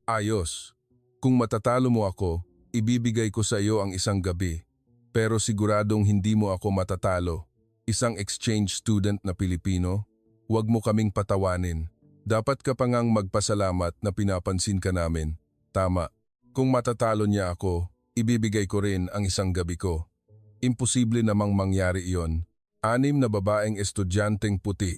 Ayos. Kung matatalo mo ako, ibibigay ko sa iyo ang isang gabi. Pero siguradong hindi mo ako matatalo. Isang exchange student na Pilipino, huwag mo kaming patawanin. Dapat ka pa ngang magpasalamat na pinapansin ka namin. Tama. Kung matatalo niya ako, ibibigay ko rin ang isang gabi ko. Imposible namang mangyari iyon. 6 na babaeng estudyanteng puti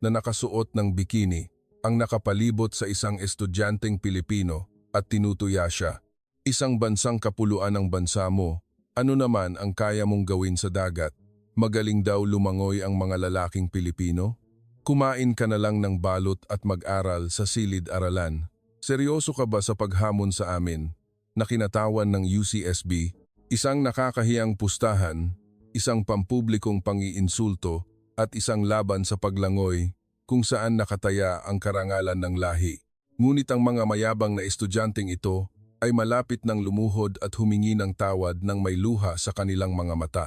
na nakasuot ng bikini ang nakapalibot sa isang estudyanteng Pilipino at tinutuya siya. Isang bansang kapuluan ng bansa mo, ano naman ang kaya mong gawin sa dagat? Magaling daw lumangoy ang mga lalaking Pilipino? Kumain ka na lang ng balot at mag-aral sa silid-aralan. Seryoso ka ba sa paghamon sa amin? Na kinatawan ng UCSB, isang nakakahiyang pustahan, isang pampublikong pangiinsulto at isang laban sa paglangoy kung saan nakataya ang karangalan ng lahi. Ngunit ang mga mayabang na estudyanteng ito ay malapit ng lumuhod at humingi ng tawad ng may luha sa kanilang mga mata.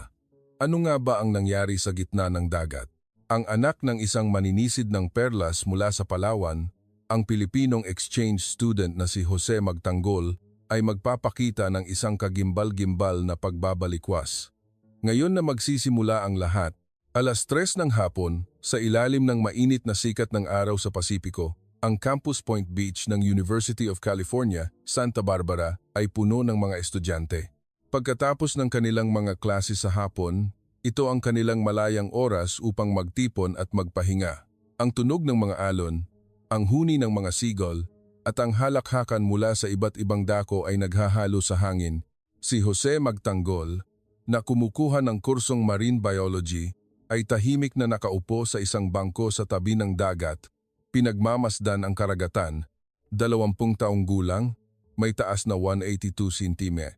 Ano nga ba ang nangyari sa gitna ng dagat? Ang anak ng isang maninisid ng perlas mula sa Palawan, ang Pilipinong exchange student na si Jose Magtanggol, ay magpapakita ng isang kagimbal-gimbal na pagbabalikwas. Ngayon na magsisimula ang lahat, alas 3 ng hapon, sa ilalim ng mainit na sikat ng araw sa Pasipiko, ang Campus Point Beach ng University of California, Santa Barbara ay puno ng mga estudyante. Pagkatapos ng kanilang mga klase sa hapon, ito ang kanilang malayang oras upang magtipon at magpahinga. Ang tunog ng mga alon, ang huni ng mga seagull, at ang halakhakan mula sa iba't ibang dako ay naghahalo sa hangin. Si Jose Magtanggol, na kumukuha ng kursong Marine Biology, ay tahimik na nakaupo sa isang bangko sa tabi ng dagat, pinagmamasdan ang karagatan, 20 taong gulang, may taas na 182 cm.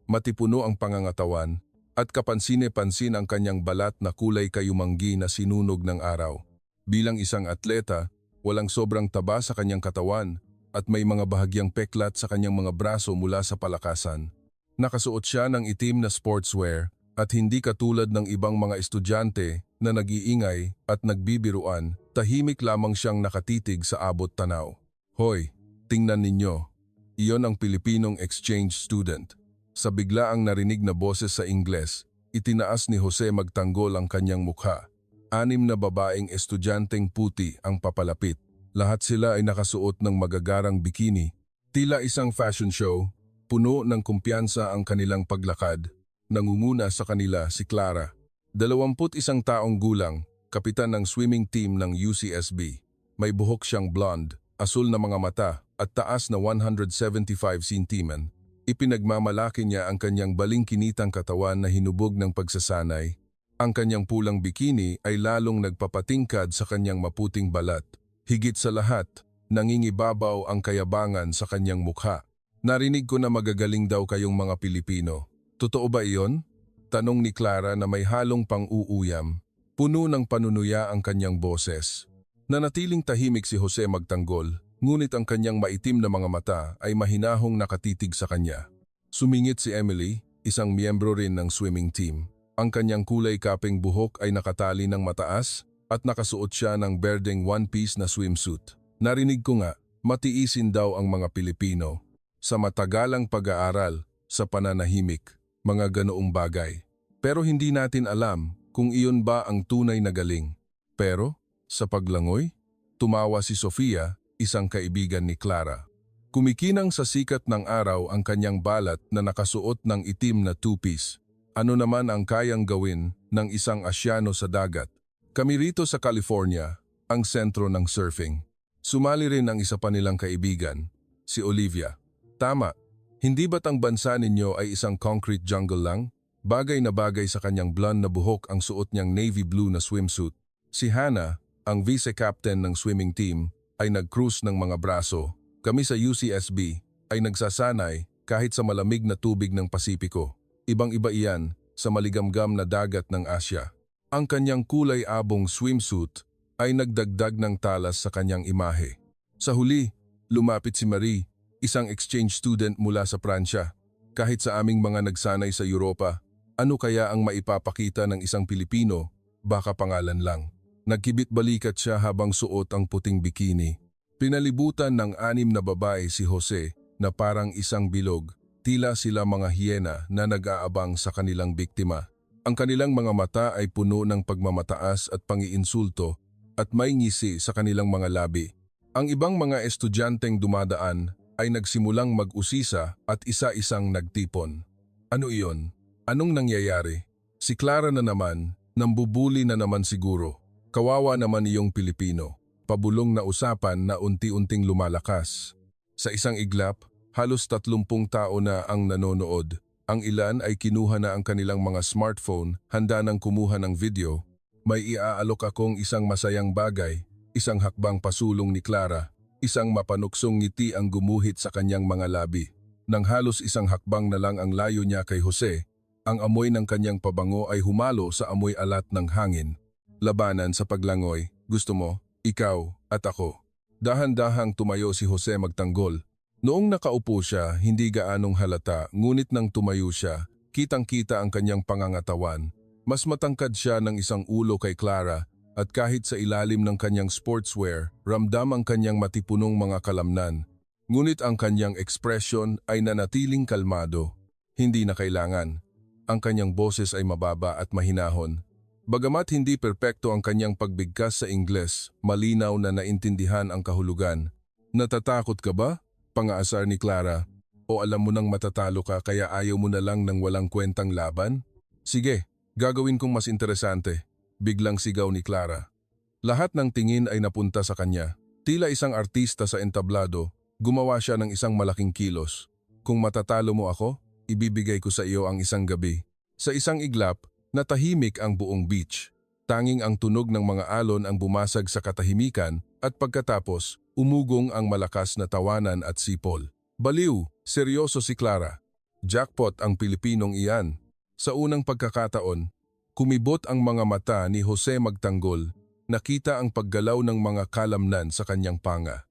Matipuno ang pangangatawan, at kapansine-pansin ang kanyang balat na kulay kayumanggi na sinunog ng araw. Bilang isang atleta, walang sobrang taba sa kanyang katawan, at may mga bahagyang peklat sa kanyang mga braso mula sa palakasan. Nakasuot siya ng itim na sportswear, at hindi katulad ng ibang mga estudyante na nag-iingay at nagbibiruan, tahimik lamang siyang nakatitig sa abot tanaw. Hoy, tingnan ninyo. Iyon ang Pilipinong exchange student. Sa biglaang narinig na boses sa Ingles, itinaas ni Jose Magtanggol ang kanyang mukha. 6 na babaeng estudyanteng puti ang papalapit. Lahat sila ay nakasuot ng magagarang bikini. Tila isang fashion show, puno ng kumpiyansa ang kanilang paglakad. Nangunguna sa kanila si Clara, 21 taong gulang, kapitan ng swimming team ng UCSB. May buhok siyang blonde, asul na mga mata at taas na 175 cm. Ipinagmamalaki niya ang kanyang balingkinitang katawan na hinubog ng pagsasanay. Ang kanyang pulang bikini ay lalong nagpapatingkad sa kanyang maputing balat. Higit sa lahat, nangingibabaw ang kayabangan sa kanyang mukha. Narinig ko na magagaling daw kayong mga Pilipino. Totoo ba iyon? Tanong ni Clara na may halong pang-uuyam. Puno ng panunuya ang kanyang boses. Nanatiling tahimik si Jose Magtanggol, ngunit ang kanyang maitim na mga mata ay mahinahong nakatitig sa kanya. Sumingit si Emily, isang miyembro rin ng swimming team. Ang kanyang kulay kapeng buhok ay nakatali ng mataas at nakasuot siya ng berdeng one-piece na swimsuit. Narinig ko nga, matiisin daw ang mga Pilipino. Sa matagalang pag-aaral, sa pananahimik, mga ganoong bagay. Pero hindi natin alam kung iyon ba ang tunay na galing. Pero, sa paglangoy, tumawa si Sofia, isang kaibigan ni Clara. Kumikinang sa sikat ng araw ang kanyang balat na nakasuot ng itim na two-piece. Ano naman ang kayang gawin ng isang Asyano sa dagat? Kami rito sa California, ang sentro ng surfing. Sumali rin ang isa pa nilang kaibigan, si Olivia. Tama, hindi ba't ang bansa ninyo ay isang concrete jungle lang? Bagay na bagay sa kanyang blonde na buhok ang suot niyang navy blue na swimsuit. Si Hannah, ang vice-captain ng swimming team, ay nag-cruise ng mga braso. Kami sa UCSB ay nagsasanay kahit sa malamig na tubig ng Pasipiko. Ibang-iba iyan sa maligamgam na dagat ng Asya. Ang kanyang kulay abong swimsuit ay nagdagdag ng talas sa kanyang imahe. Sa huli, lumapit si Marie, isang exchange student mula sa Pransya. Kahit sa aming mga nagsanay sa Europa, ano kaya ang maipapakita ng isang Pilipino? Baka pangalan lang. Nagkibit balikat siya habang suot ang puting bikini. Pinalibutan ng 6 na babae si Jose na parang isang bilog, tila sila mga hiyena na nag-aabang sa kanilang biktima. Ang kanilang mga mata ay puno ng pagmamataas at pangiinsulto at may ngisi sa kanilang mga labi. Ang ibang mga estudyanteng dumadaan ay nagsimulang mag-usisa at isa-isang nagtipon. Ano iyon? Anong nangyayari? Si Clara na naman, nambubuli na naman siguro. Kawawa naman iyong Pilipino. Pabulong na usapan na unti-unting lumalakas. Sa isang iglap, halos 30 tao na ang nanonood. Ang ilan ay kinuha na ang kanilang mga smartphone, handa nang kumuha ng video. May iaalok akong isang masayang bagay, isang hakbang pasulong ni Clara, isang mapanuksong ngiti ang gumuhit sa kanyang mga labi. Nang halos isang hakbang na lang ang layo niya kay Jose, ang amoy ng kanyang pabango ay humalo sa amoy alat ng hangin. Labanan sa paglangoy, gusto mo? Ikaw at ako. Dahan-dahang tumayo si Jose magtanggol. Noong nakaupo siya, hindi gaanong halata, ngunit nang tumayo siya, kitang-kita ang kanyang pangangatawan. Mas matangkad siya ng isang ulo kay Clara at kahit sa ilalim ng kanyang sportswear, ramdam ang kanyang matipunong mga kalamnan. Ngunit ang kanyang ekspresyon ay nanatiling kalmado. Hindi na kailangan. Ang kanyang boses ay mababa at mahinahon. Bagamat hindi perpekto ang kanyang pagbigkas sa Ingles, malinaw na naintindihan ang kahulugan. Natatakot ka ba? Pangaasar ni Clara. O alam mo nang matatalo ka kaya ayaw mo na lang ng walang kwentang laban? Sige, gagawin kong mas interesante. Biglang sigaw ni Clara. Lahat ng tingin ay napunta sa kanya. Tila isang artista sa entablado, gumawa siya ng isang malaking kilos. Kung matatalo mo ako, ibibigay ko sa iyo ang isang gabi. Sa isang iglap, natahimik ang buong beach. Tanging ang tunog ng mga alon ang bumasag sa katahimikan at pagkatapos, umugong ang malakas na tawanan at sipol. Baliw, seryoso si Clara. Jackpot ang Pilipinong iyan. Sa unang pagkakataon, kumibot ang mga mata ni Jose Magtanggol. Nakita ang paggalaw ng mga kalamnan sa kanyang panga.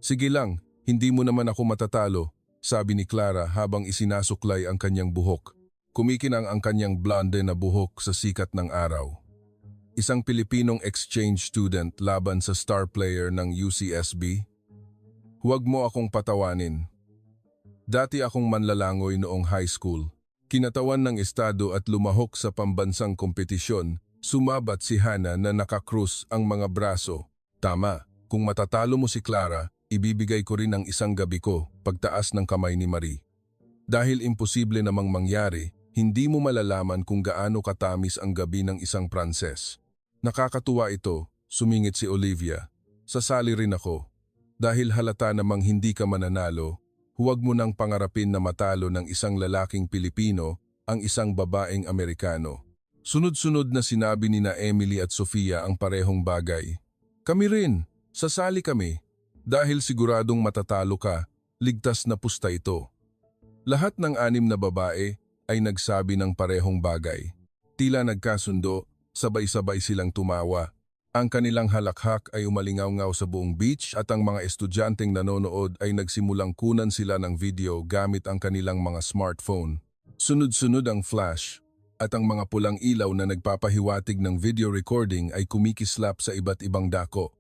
Sige lang, hindi mo naman ako matatalo, sabi ni Clara habang isinasuklay ang kanyang buhok. Kumikinang ang kanyang blonde na buhok sa sikat ng araw. Isang Pilipinong exchange student laban sa star player ng UCSB. Huwag mo akong patawanin. Dati akong manlalangoy noong high school. Kinatawan ng estado at lumahok sa pambansang kompetisyon. Sumabat si Hana na nakakrus ang mga braso. Tama, kung matatalo mo si Clara, ibibigay ko rin ang isang gabi ko, pagtaas ng kamay ni Marie. Dahil imposible namang mangyari, hindi mo malalaman kung gaano katamis ang gabi ng isang Pranses. Nakakatuwa ito, sumingit si Olivia. Sasali rin ako. Dahil halata namang hindi ka mananalo, huwag mo nang pangarapin na matalo ng isang lalaking Pilipino ang isang babaeng Amerikano. Sunod-sunod na sinabi ni na Emily at Sofia ang parehong bagay. Kami rin, sasali kami. Dahil siguradong matatalo ka, ligtas na pusta ito. Lahat ng 6 na babae ay nagsabi ng parehong bagay. Tila nagkasundo, sabay-sabay silang tumawa. Ang kanilang halakhak ay umalingaw-ngaw sa buong beach at ang mga estudyanteng nanonood ay nagsimulang kunan sila ng video gamit ang kanilang mga smartphone. Sunod-sunod ang flash at ang mga pulang ilaw na nagpapahiwatig ng video recording ay kumikislap sa iba't ibang dako.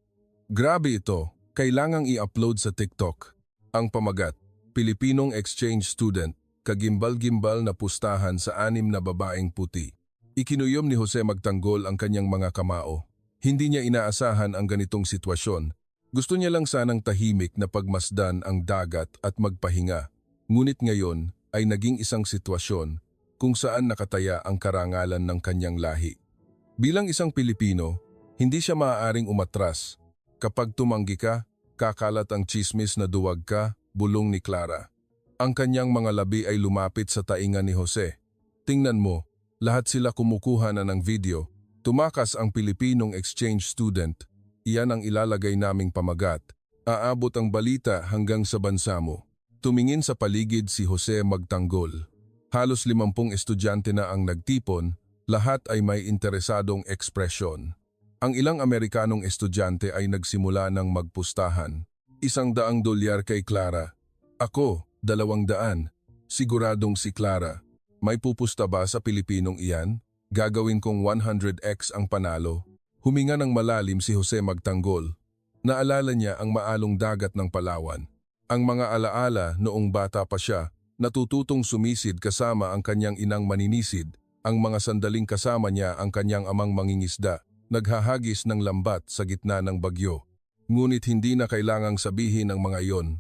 Grabe ito, kailangang i-upload sa TikTok. Ang pamagat, Pilipinong exchange student, kagimbal-gimbal na pustahan sa 6 na babaeng puti. Ikinuyom ni Jose Magtanggol ang kanyang mga kamao. Hindi niya inaasahan ang ganitong sitwasyon. Gusto niya lang sanang tahimik na pagmasdan ang dagat at magpahinga. Ngunit ngayon ay naging isang sitwasyon kung saan nakataya ang karangalan ng kanyang lahi. Bilang isang Pilipino, hindi siya maaaring umatras. Kapag tumanggi ka, kakalat ang tsismis na duwag ka, bulong ni Clara. Ang kanyang mga labi ay lumapit sa tainga ni Jose. Tingnan mo, lahat sila kumukuha na ng video. Tumakas ang Pilipinong exchange student. Iyan ang ilalagay naming pamagat. Aabot ang balita hanggang sa bansa mo. Tumingin sa paligid si Jose Magtanggol. Halos 50 estudyante na ang nagtipon, lahat ay may interesadong ekspresyon. Ang ilang Amerikanong estudyante ay nagsimula ng magpustahan. $100 kay Clara. Ako, 200. Siguradong si Clara. May pupusta ba sa Pilipinong iyan? Gagawin kong 100x ang panalo. Huminga ng malalim si Jose Magtanggol. Naalala niya ang maalong dagat ng Palawan. Ang mga alaala noong bata pa siya, natututong sumisid kasama ang kanyang inang maninisid, ang mga sandaling kasama niya ang kanyang amang mangingisda, naghahagis ng lambat sa gitna ng bagyo. Ngunit hindi na kailangang sabihin ang mga iyon.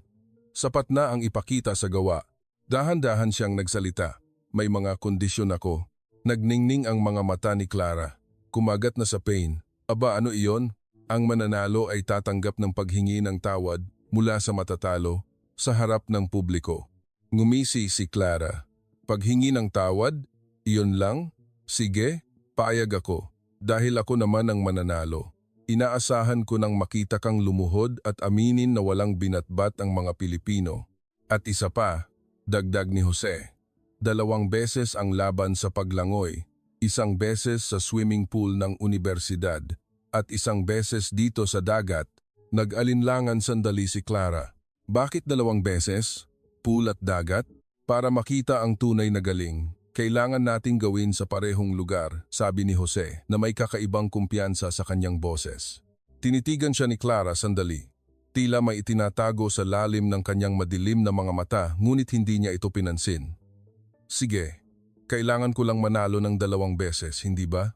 Sapat na ang ipakita sa gawa. Dahan-dahan siyang nagsalita. May mga kondisyon ako. Nagningning ang mga mata ni Clara. Kumagat na sa pain. Aba, ano iyon? Ang mananalo ay tatanggap ng paghingi ng tawad mula sa matatalo sa harap ng publiko. Ngumisi si Clara. Paghingi ng tawad? Iyon lang? Sige, payag ako. Dahil ako naman ang mananalo. Inaasahan ko nang makita kang lumuhod at aminin na walang binatbat ang mga Pilipino. At isa pa, dagdag ni Jose. 2 beses ang laban sa paglangoy, 1 beses sa swimming pool ng unibersidad, at 1 beses dito sa dagat. Nag-alinlangan sandali si Clara. Bakit 2 beses? Pool at dagat? Para makita ang tunay na galing, kailangan nating gawin sa parehong lugar, sabi ni Jose na may kakaibang kumpiyansa sa kanyang boses. Tinitigan siya ni Clara sandali. Tila may itinatago sa lalim ng kanyang madilim na mga mata, ngunit hindi niya ito pinansin. Sige, kailangan ko lang manalo ng 2 beses, hindi ba?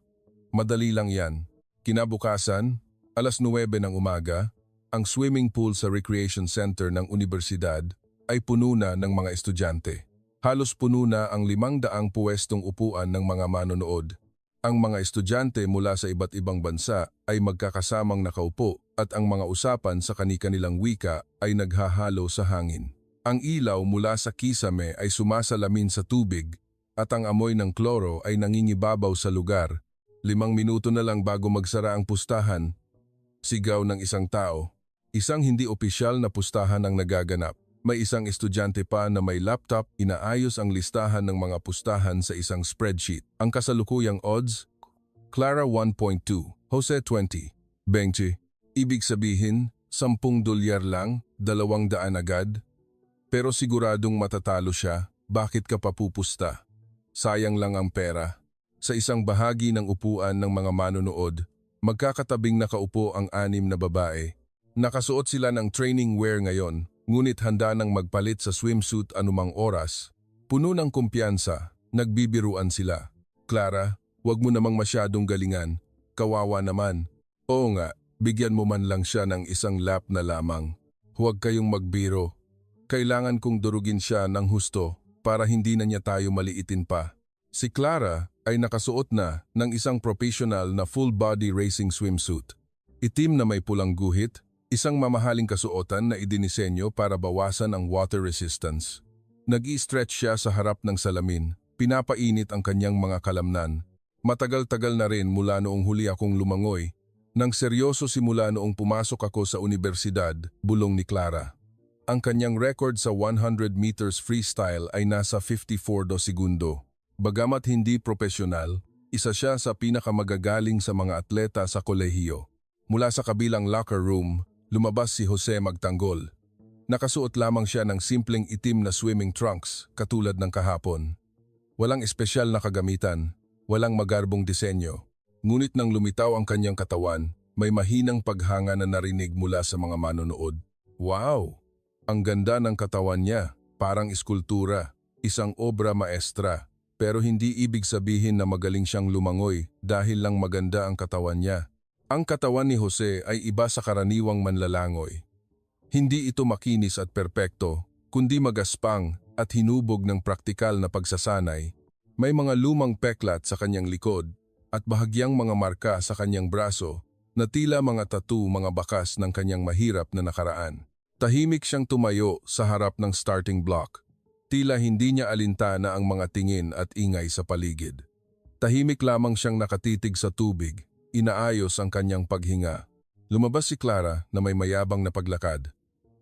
Madali lang yan. Kinabukasan, 9:00 ng umaga, ang swimming pool sa recreation center ng universidad ay puno na ng mga estudyante. Halos puno na ang 500 puwestong upuan ng mga manonood. Ang mga estudyante mula sa iba't ibang bansa ay magkakasamang nakaupo at ang mga usapan sa kani-kanilang wika ay naghahalo sa hangin. Ang ilaw mula sa kisame ay sumasalamin sa tubig at ang amoy ng kloro ay nangingibabaw sa lugar. 5 minuto na lang bago magsara ang pustahan, sigaw ng isang tao. Isang hindi opisyal na pustahan ang nagaganap. May isang estudyante pa na may laptop, inaayos ang listahan ng mga pustahan sa isang spreadsheet. Ang kasalukuyang odds, Clara 1.2, Jose 20, 20. Ibig sabihin, $10 lang, 200 agad. Pero siguradong matatalo siya, bakit ka papupusta? Sayang lang ang pera. Sa isang bahagi ng upuan ng mga manonood, magkakatabing nakaupo ang 6 na babae. Nakasuot sila ng training wear ngayon, ngunit handa nang magpalit sa swimsuit anumang oras. Puno ng kumpiyansa, nagbibiruan sila. Clara, wag mo namang masyadong galingan. Kawawa naman. Oo nga, bigyan mo man lang siya ng 1 lap na lamang. Huwag kayong magbiro. Kailangan kong durugin siya ng husto para hindi na niya tayo maliitin pa. Si Clara ay nakasuot na ng isang professional na full-body racing swimsuit. Itim na may pulang guhit, isang mamahaling kasuotan na idinisenyo para bawasan ang water resistance. Nag-i-stretch siya sa harap ng salamin, pinapainit ang kanyang mga kalamnan. Matagal-tagal na rin mula noong huli akong lumangoy. Nang seryoso simula noong pumasok ako sa universidad, bulong ni Clara. Ang kanyang record sa 100 meters freestyle ay nasa 54 segundo. Bagamat hindi profesional, isa siya sa pinakamagagaling sa mga atleta sa kolehiyo. Mula sa kabilang locker room, lumabas si Jose magtanggol. Nakasuot lamang siya ng simpleng itim na swimming trunks katulad ng kahapon. Walang espesyal na kagamitan, walang magarbong disenyo. Ngunit nang lumitaw ang kanyang katawan, may mahinang paghanga na narinig mula sa mga manonood. Wow! Ang ganda ng katawan niya, parang eskultura, isang obra maestra. Pero hindi ibig sabihin na magaling siyang lumangoy dahil lang maganda ang katawan niya. Ang katawan ni Jose ay iba sa karaniwang manlalangoy. Hindi ito makinis at perpekto, kundi magaspang at hinubog ng praktikal na pagsasanay. May mga lumang peklat sa kanyang likod at bahagyang mga marka sa kanyang braso na tila mga tattoo, mga bakas ng kanyang mahirap na nakaraan. Tahimik siyang tumayo sa harap ng starting block. Tila hindi niya alintana ang mga tingin at ingay sa paligid. Tahimik lamang siyang nakatitig sa tubig, inaayos ang kanyang paghinga. Lumabas si Clara na may mayabang na paglakad.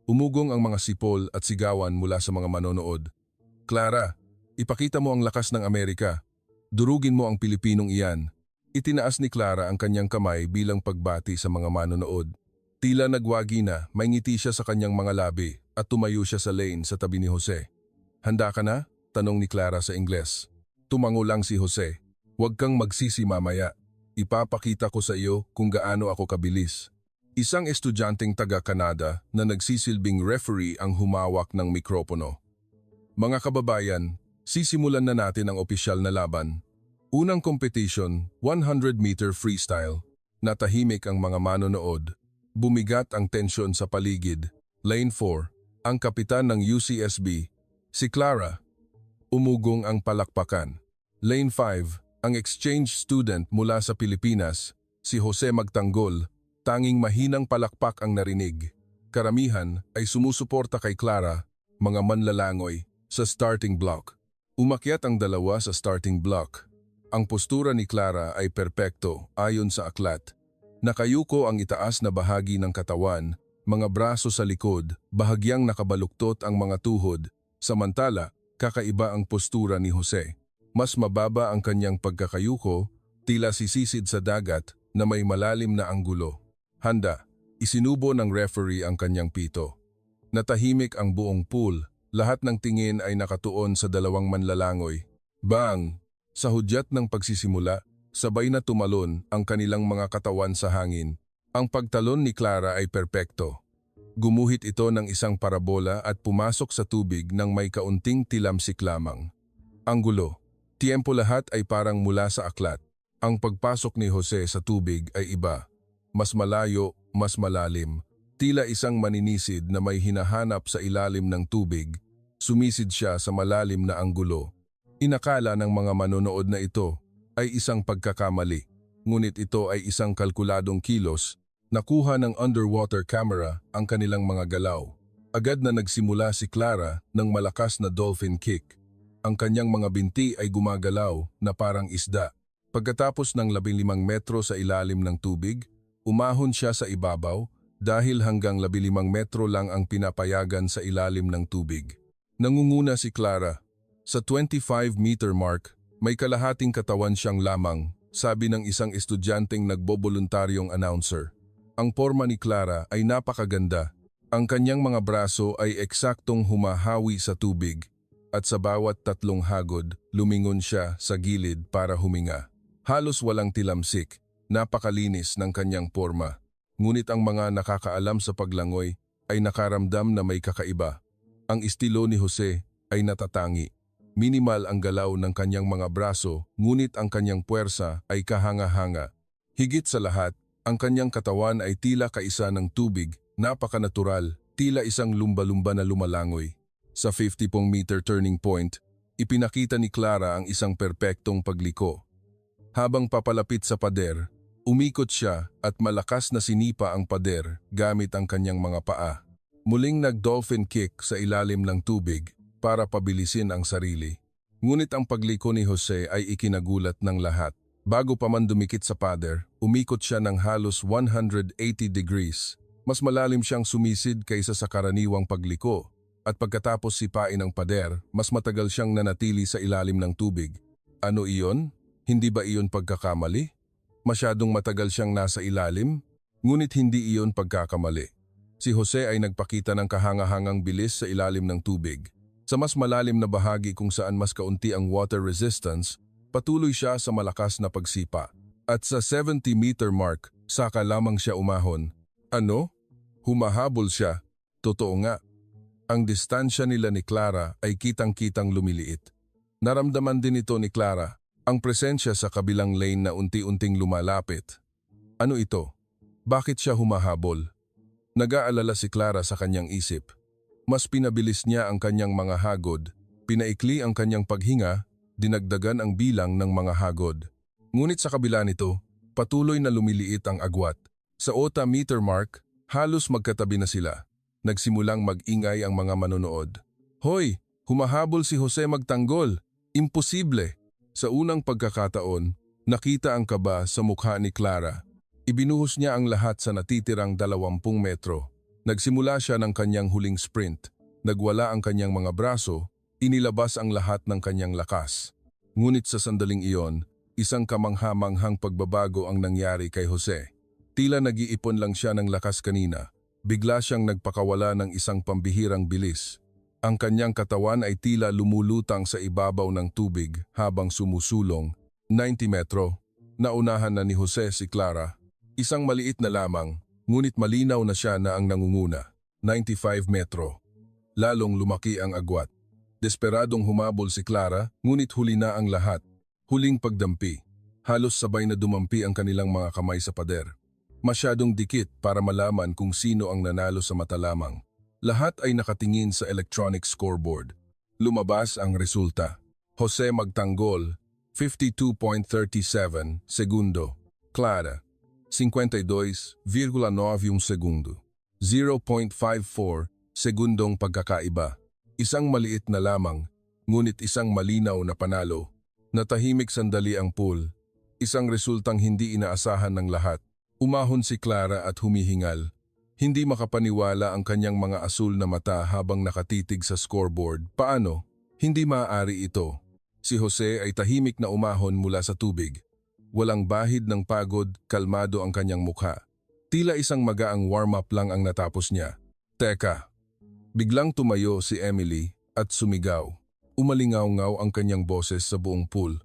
Umugong ang mga sipol at sigawan mula sa mga manonood. Clara, ipakita mo ang lakas ng Amerika. Durugin mo ang Pilipinong iyan. Itinaas ni Clara ang kanyang kamay bilang pagbati sa mga manonood. Tila nagwagi na, may ngiti siya sa kanyang mga labi at tumayo siya sa lane sa tabi ni Jose. Handa ka na? Tanong ni Clara sa Ingles. Tumango lang si Jose. Huwag kang magsisi mamaya. Ipapakita ko sa iyo kung gaano ako kabilis. Isang estudyanteng taga-Canada na nagsisilbing referee ang humawak ng mikropono. Mga kababayan, sisimulan na natin ang opisyal na laban. Unang competition, 100-meter freestyle. Natahimik ang mga manonood. Bumigat ang tensyon sa paligid. Lane 4, ang kapitan ng UCSB, si Clara. Umugong ang palakpakan. Lane 5, ang exchange student mula sa Pilipinas, si Jose Magtanggol. Tanging mahinang palakpak ang narinig. Karamihan ay sumusuporta kay Clara, mga manlalangoy, sa starting block. Umakyat ang dalawa sa starting block. Ang postura ni Clara ay perpekto ayon sa aklat. Nakayuko ang itaas na bahagi ng katawan, mga braso sa likod, bahagyang nakabaluktot ang mga tuhod. Samantala, kakaiba ang postura ni Jose. Mas mababa ang kanyang pagkakayuko, tila sisisid sa dagat na may malalim na anggulo. Handa, isinubo ng referee ang kanyang pito. Natahimik ang buong pool, lahat ng tingin ay nakatuon sa dalawang manlalangoy. Bang! Sa hudyat ng pagsisimula, sabay na tumalon ang kanilang mga katawan sa hangin. Ang pagtalon ni Clara ay perpekto. Gumuhit ito ng isang parabola at pumasok sa tubig ng may kaunting tilamsik lamang. Anggulo. Tiempo lahat ay parang mula sa aklat. Ang pagpasok ni Jose sa tubig ay iba. Mas malayo, mas malalim. Tila isang maninisid na may hinahanap sa ilalim ng tubig. Sumisid siya sa malalim na anggulo. Inakala ng mga manonood na ito ay isang pagkakamali. Ngunit ito ay isang kalkuladong kilos. Nakuha ng underwater camera ang kanilang mga galaw. Agad na nagsimula si Clara ng malakas na dolphin kick. Ang kanyang mga binti ay gumagalaw na parang isda. Pagkatapos ng 15 metro sa ilalim ng tubig, umahon siya sa ibabaw dahil hanggang 15 metro lang ang pinapayagan sa ilalim ng tubig. Nangunguna si Clara. Sa 25-meter mark, may kalahating katawan siyang lamang, sabi ng isang estudyanteng nagboboluntaryong announcer. Ang porma ni Clara ay napakaganda. Ang kanyang mga braso ay eksaktong humahawi sa tubig at sa bawat tatlong hagod, lumingon siya sa gilid para huminga. Halos walang tilamsik, napakalinis ng kanyang porma. Ngunit ang mga nakakaalam sa paglangoy ay nakaramdam na may kakaiba. Ang estilo ni Jose ay natatangi. Minimal ang galaw ng kanyang mga braso, ngunit ang kanyang puwersa ay kahanga-hanga. Higit sa lahat, ang kanyang katawan ay tila kaisa ng tubig, napakanatural, tila isang lumba-lumba na lumalangoy. Sa 50-meter turning point, ipinakita ni Clara ang isang perpektong pagliko. Habang papalapit sa pader, umikot siya at malakas na sinipa ang pader gamit ang kanyang mga paa. Muling nag-dolphin kick sa ilalim ng tubig para pabilisin ang sarili. Ngunit ang pagliko ni Jose ay ikinagulat ng lahat. Bago pa man dumikit sa pader, umikot siya ng halos 180 degrees. Mas malalim siyang sumisid kaysa sa karaniwang pagliko. At pagkatapos sipain ang pader, mas matagal siyang nanatili sa ilalim ng tubig. Ano iyon? Hindi ba iyon pagkakamali? Masyadong matagal siyang nasa ilalim? Ngunit hindi iyon pagkakamali. Si Jose ay nagpakita ng kahangahangang bilis sa ilalim ng tubig. Sa mas malalim na bahagi kung saan mas kaunti ang water resistance, patuloy siya sa malakas na pagsipa. At sa 70-meter mark, saka lamang siya umahon. Ano? Humahabol siya. Totoo nga. Ang distansya nila ni Clara ay kitang-kitang lumiliit. Naramdaman din ito ni Clara, ang presensya sa kabilang lane na unti-unting lumalapit. Ano ito? Bakit siya humahabol? Nag-aalala si Clara sa kanyang isip. Mas pinabilis niya ang kanyang mga hagod, pinaikli ang kanyang paghinga, dinagdagan ang bilang ng mga hagod. Ngunit sa kabila nito, patuloy na lumiliit ang agwat. Sa 80-meter mark, halos magkatabi na sila. Nagsimulang mag-ingay ang mga manonood. Hoy! Humahabol si Jose Magtanggol! Imposible! Sa unang pagkakataon, nakita ang kaba sa mukha ni Clara. Ibinuhos niya ang lahat sa natitirang 20 metro. Nagsimula siya ng kanyang huling sprint. Nagwala ang kanyang mga braso, inilabas ang lahat ng kanyang lakas. Ngunit sa sandaling iyon, isang kamangha-manghang pagbabago ang nangyari kay Jose. Tila nag-iipon lang siya ng lakas kanina. Bigla siyang nagpakawala ng isang pambihirang bilis. Ang kanyang katawan ay tila lumulutang sa ibabaw ng tubig habang sumusulong. 90 metro. Naunahan na ni Jose si Clara. Isang maliit na lamang, ngunit malinaw na siya na ang nangunguna, 95 metro. Lalong lumaki ang agwat. Desperadong humabol si Clara, ngunit huli na ang lahat. Huling pagdampi. Halos sabay na dumampi ang kanilang mga kamay sa pader. Masyadong dikit para malaman kung sino ang nanalo sa mata lamang. Lahat ay nakatingin sa electronic scoreboard. Lumabas ang resulta. Jose magtanggol, 52.37 segundo. Clara, 52,9 segundo. 0.54 segundong pagkakaiba. Isang maliit na lamang, ngunit isang malinaw na panalo. Natahimik sandali ang pool. Isang resultang hindi inaasahan ng lahat. Umahon si Clara at humihingal. Hindi makapaniwala ang kanyang mga asul na mata habang nakatitig sa scoreboard. Paano? Hindi maaari ito. Si Jose ay tahimik na umahon mula sa tubig. Walang bahid ng pagod, kalmado ang kanyang mukha. Tila isang magaang warm-up lang ang natapos niya. Teka. Biglang tumayo si Emily at sumigaw. Umalingaw-ngaw ang kanyang boses sa buong pool.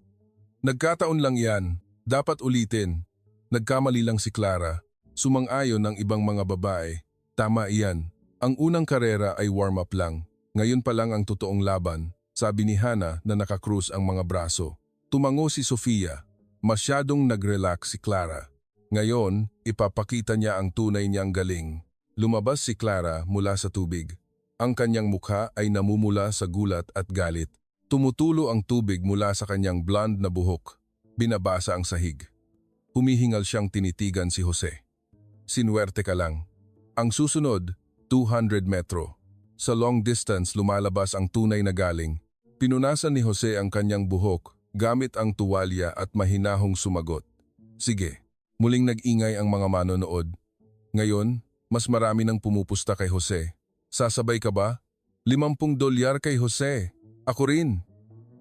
Nagkataon lang yan. Dapat ulitin. Nagkamali lang si Clara. Sumang-ayon ng ibang mga babae. Tama iyan. Ang unang karera ay warm-up lang. Ngayon pa lang ang totoong laban. Sabi ni Hannah na nakakrus ang mga braso. Tumango si Sofia. Masyadong nag-relax si Clara. Ngayon, ipapakita niya ang tunay niyang galing. Lumabas si Clara mula sa tubig. Ang kanyang mukha ay namumula sa gulat at galit. Tumutulo ang tubig mula sa kanyang blonde na buhok. Binabasa ang sahig. Humihingal siyang tinitigan si Jose. Sinuwerte ka lang. Ang susunod, 200 metro. Sa long distance lumalabas ang tunay na galing. Pinunasan ni Jose ang kanyang buhok gamit ang tuwalya at mahinahong sumagot. Sige, muling nag-ingay ang mga manonood. Ngayon, mas marami nang pumupusta kay Jose. Sasabay ka ba? $50 kay Jose. Ako rin.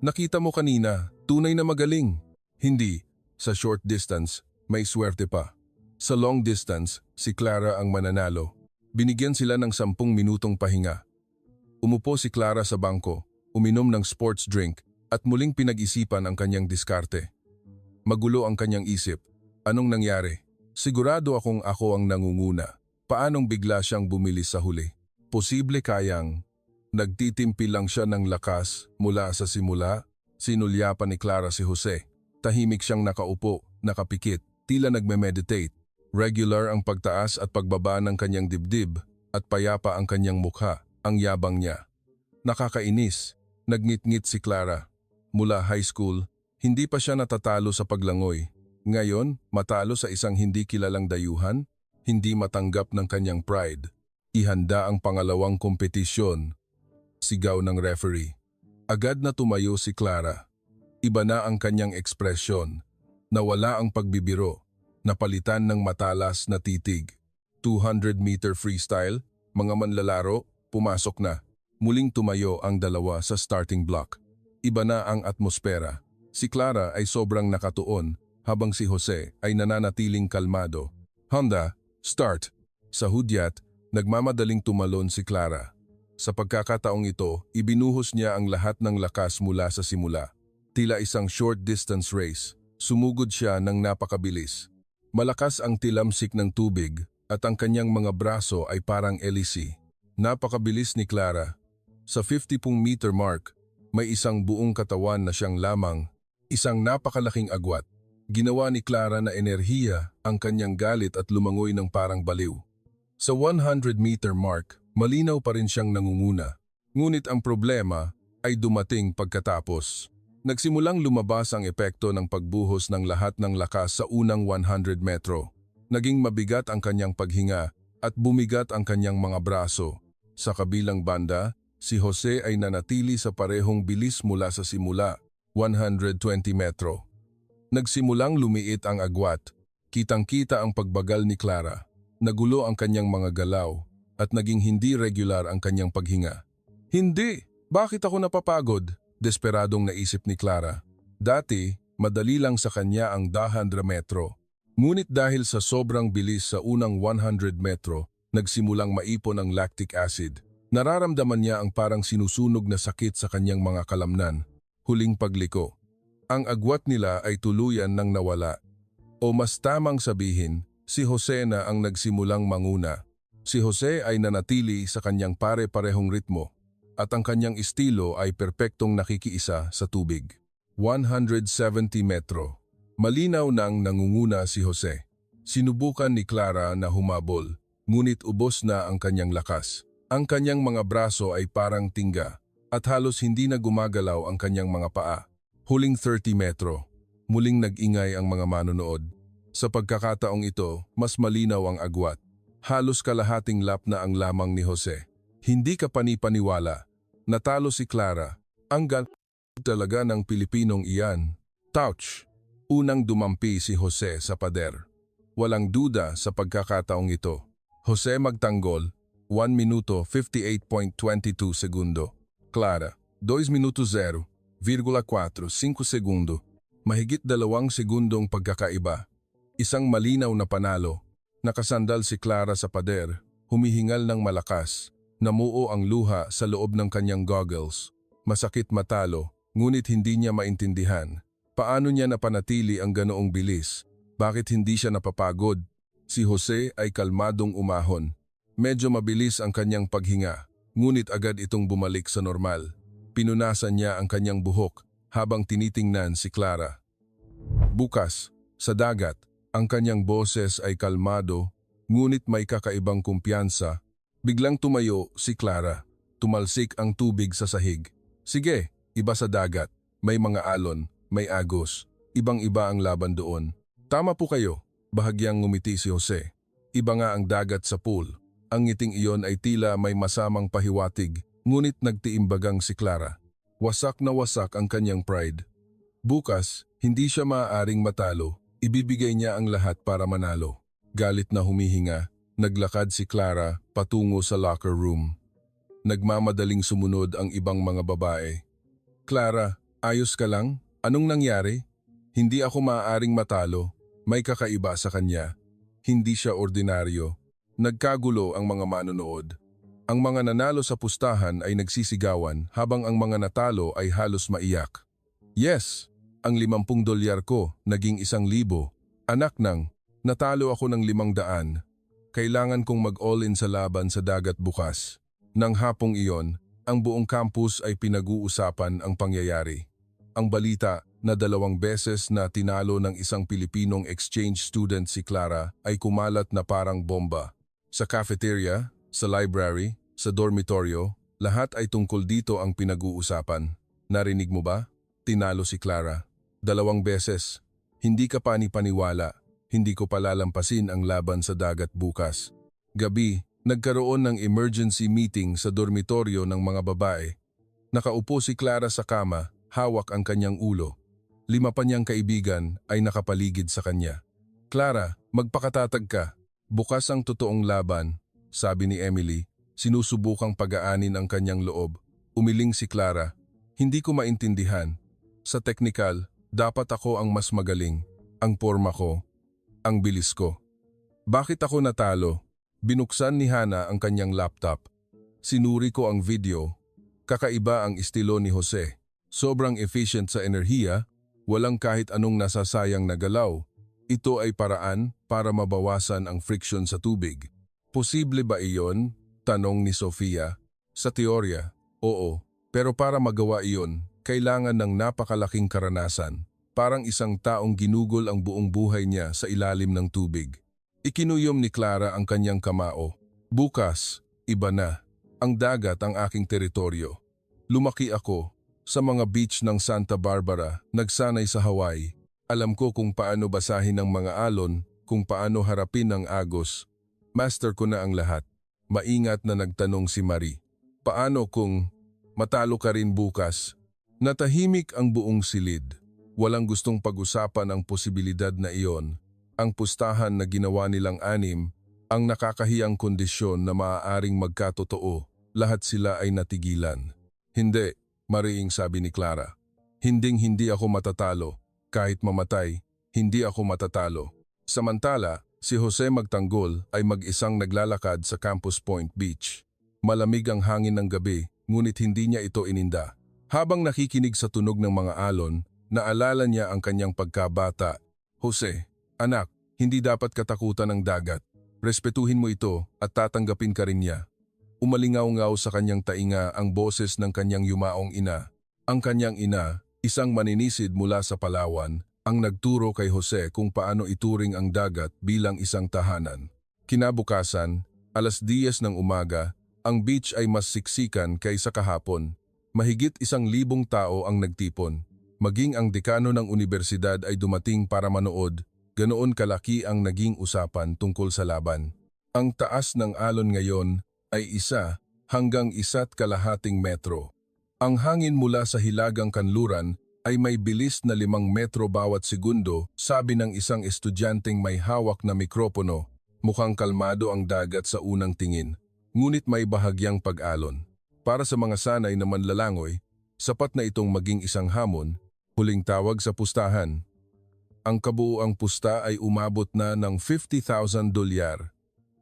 Nakita mo kanina, tunay na magaling. Hindi, sa short distance, may swerte pa. Sa long distance, si Clara ang mananalo. Binigyan sila ng 10 minutong pahinga. Umupo si Clara sa bangko, uminom ng sports drink at muling pinag-isipan ang kanyang diskarte. Magulo ang kanyang isip. Anong nangyari? Sigurado akong ako ang nangunguna. Paanong bigla siyang bumilis sa huli? Posible kayang nagtitimpi lang siya ng lakas mula sa simula. Sinulyapan ni Clara si Jose. Tahimik siyang nakaupo, nakapikit, tila nagme-meditate. Regular ang pagtaas at pagbaba ng kanyang dibdib at payapa ang kanyang mukha, ang yabang niya. Nakakainis, nagngit-ngit si Clara. Mula high school, hindi pa siya natatalo sa paglangoy. Ngayon, matalo sa isang hindi kilalang dayuhan, hindi matanggap ng kanyang pride. Ihanda ang pangalawang kompetisyon. Sigaw ng referee. Agad na tumayo si Clara. Iba na ang kanyang ekspresyon. Nawala ang pagbibiro. Napalitan ng matalas na titig. 200-meter freestyle, mga manlalaro, pumasok na. Muling tumayo ang dalawa sa starting block. Iba na ang atmosfera. Si Clara ay sobrang nakatuon, habang si Jose ay nananatiling kalmado. Honda, start! Sa hudyat, nagmamadaling tumalon si Clara. Sa pagkakataong ito, ibinuhos niya ang lahat ng lakas mula sa simula. Tila isang short-distance race, sumugod siya ng napakabilis. Malakas ang tilamsik ng tubig at ang kanyang mga braso ay parang elisi. Napakabilis ni Clara. Sa 50-meter mark, may isang buong katawan na siyang lamang, isang napakalaking agwat. Ginawa ni Clara na enerhiya ang kanyang galit at lumangoy ng parang baliw. Sa 100-meter mark, malinaw pa rin siyang nangunguna. Ngunit ang problema ay dumating pagkatapos. Nagsimulang lumabas ang epekto ng pagbuhos ng lahat ng lakas sa unang 100 metro. Naging mabigat ang kanyang paghinga at bumigat ang kanyang mga braso. Sa kabilang banda, si Jose ay nanatili sa parehong bilis mula sa simula, 120 metro. Nagsimulang lumiit ang agwat. Kitang-kita ang pagbagal ni Clara. Nagulo ang kanyang mga galaw at naging hindi regular ang kanyang paghinga. Hindi! Bakit ako napapagod? Desperadong naisip ni Clara. Dati, madali lang sa kanya ang 100 metro. Ngunit dahil sa sobrang bilis sa unang 100 metro, nagsimulang maipon ang lactic acid. Nararamdaman niya ang parang sinusunog na sakit sa kanyang mga kalamnan. Huling pagliko. Ang agwat nila ay tuluyan ng nawala. O mas tamang sabihin, Si Jose na ang nagsimulang manguna. Si Jose ay nanatili sa kanyang pare-parehong ritmo at ang kanyang estilo ay perpektong nakikiisa sa tubig. 170 metro. Malinaw nang nangunguna si Jose. Sinubukan ni Clara na humabol, ngunit ubos na ang kanyang lakas. Ang kanyang mga braso ay parang tingga at halos hindi na gumagalaw ang kanyang mga paa. Huling 30 metro. Muling nag-ingay ang mga manonood. Sa pagkakataong ito, mas malinaw ang agwat. Halos kalahating lap na ang lamang ni Jose. Hindi ka panipaniwala. Natalo si Clara. Ang talaga ng Pilipinong iyan. Touch! Unang dumampi si Jose sa pader. Walang duda sa pagkakataong ito. Jose magtanggol, 1 minuto 58.22 segundo. Clara, 2 minuto 0,45 segundo. Mahigit 2 segundong pagkakaiba. Isang malinaw na panalo. Nakasandal si Clara sa pader, humihingal ng malakas. Namuo ang luha sa loob ng kanyang goggles. Masakit matalo, ngunit hindi niya maintindihan. Paano niya napanatili ang ganoong bilis? Bakit hindi siya napapagod? Si Jose ay kalmadong umahon. Medyo mabilis ang kanyang paghinga, ngunit agad itong bumalik sa normal. Pinunasan niya ang kanyang buhok habang tinitingnan si Clara. Bukas, sa dagat, ang kanyang boses ay kalmado, ngunit may kakaibang kumpiyansa. Biglang tumayo si Clara. Tumalsik ang tubig sa sahig. Sige, iba sa dagat. May mga alon, may agos. Ibang-iba ang laban doon. Tama po kayo. Bahagyang ngumiti si Jose. Iba nga ang dagat sa pool. Ang ngiting iyon ay tila may masamang pahiwatig, ngunit nagtiimbagang si Clara. Wasak na wasak ang kanyang pride. Bukas, hindi siya maaaring matalo. Ibibigay niya ang lahat para manalo. Galit na humihinga, naglakad si Clara patungo sa locker room. Nagmamadaling sumunod ang ibang mga babae. Clara, ayos ka lang? Anong nangyari? Hindi ako maaaring matalo. May kakaiba sa kanya. Hindi siya ordinaryo. Nagkagulo ang mga manonood. Ang mga nanalo sa pustahan ay nagsisigawan habang ang mga natalo ay halos maiyak. Yes, ang $50 ko naging 1,000. Anak nang, natalo ako ng 500. Kailangan kong mag-all-in sa laban sa dagat bukas. Nang hapong iyon, ang buong campus ay pinag-uusapan ang pangyayari. Ang balita na 2 beses na tinalo ng isang Pilipinong exchange student si Clara ay kumalat na parang bomba. Sa cafeteria, sa library, sa dormitoryo, lahat ay tungkol dito ang pinag-uusapan. Narinig mo ba? Tinalo si Clara. 2 beses. Hindi ka panipaniwala. Hindi ko palalampasin ang laban sa dagat bukas. Gabi, nagkaroon ng emergency meeting sa dormitoryo ng mga babae. Nakaupo si Clara sa kama, hawak ang kanyang ulo. 5 pa niyang kaibigan ay nakapaligid sa kanya. Clara, magpakatatag ka. Bukas ang totoong laban, sabi ni Emily, sinusubukang pag-aanin ang kanyang loob. Umiling si Clara. Hindi ko maintindihan. Sa teknikal, dapat ako ang mas magaling. Ang porma ko, ang bilis ko. Bakit ako natalo? Binuksan ni Hana ang kanyang laptop. Sinuri ko ang video. Kakaiba ang estilo ni Jose. Sobrang efficient sa enerhiya, walang kahit anong nasasayang na galaw. Ito ay paraan para mabawasan ang friction sa tubig. Posible ba iyon? Tanong ni Sofia. Sa teorya, oo. Pero para magawa iyon, kailangan ng napakalaking karanasan. Parang isang taong ginugol ang buong buhay niya sa ilalim ng tubig. Ikinuyom ni Clara ang kanyang kamao. Bukas, iba na. Ang dagat ang aking teritoryo. Lumaki ako sa mga beach ng Santa Barbara, nagsanay sa Hawaii. Alam ko kung paano basahin ang mga alon, kung paano harapin ang agos. Master ko na ang lahat. Maingat na nagtanong si Marie. Paano kung matalo ka rin bukas? Natahimik ang buong silid. Walang gustong pag-usapan ang posibilidad na iyon. Ang pustahan na ginawa nilang 6, ang nakakahiyang kondisyon na maaaring magkatotoo. Lahat sila ay natigilan. Hindi. Mariing sabi ni Clara, hinding-hindi ako matatalo. Kahit mamatay, hindi ako matatalo. Samantala, si Jose magtanggol ay mag-isang naglalakad sa Campus Point Beach. Malamig ang hangin ng gabi, ngunit hindi niya ito ininda. Habang nakikinig sa tunog ng mga alon, naalala niya ang kanyang pagkabata. Jose, anak, Hindi dapat katakutan ng dagat. Respetuhin mo ito at tatanggapin ka rin niya. Umalingaw-ngaw sa kanyang tainga ang boses ng kanyang yumaong ina. Ang kanyang ina, isang maninisid mula sa Palawan, ang nagturo kay Jose kung paano ituring ang dagat bilang isang tahanan. Kinabukasan, 10:00 ng umaga, ang beach ay mas siksikan kaysa kahapon. Mahigit 1,000 tao ang nagtipon. Maging ang dekano ng unibersidad ay dumating para manood, ganoon kalaki ang naging usapan tungkol sa laban. Ang taas ng alon ngayon ay 1 hanggang 1.5 metro. Ang hangin mula sa hilagang kanluran ay may bilis na 5 metro bawat segundo, sabi ng isang estudyanteng may hawak na mikropono. Mukhang kalmado ang dagat sa unang tingin, ngunit may bahagyang pag-alon. Para sa mga sanay na manlalangoy, sapat na itong maging isang hamon. Huling tawag sa pustahan. Ang kabuuang pusta ay umabot na ng $50,000.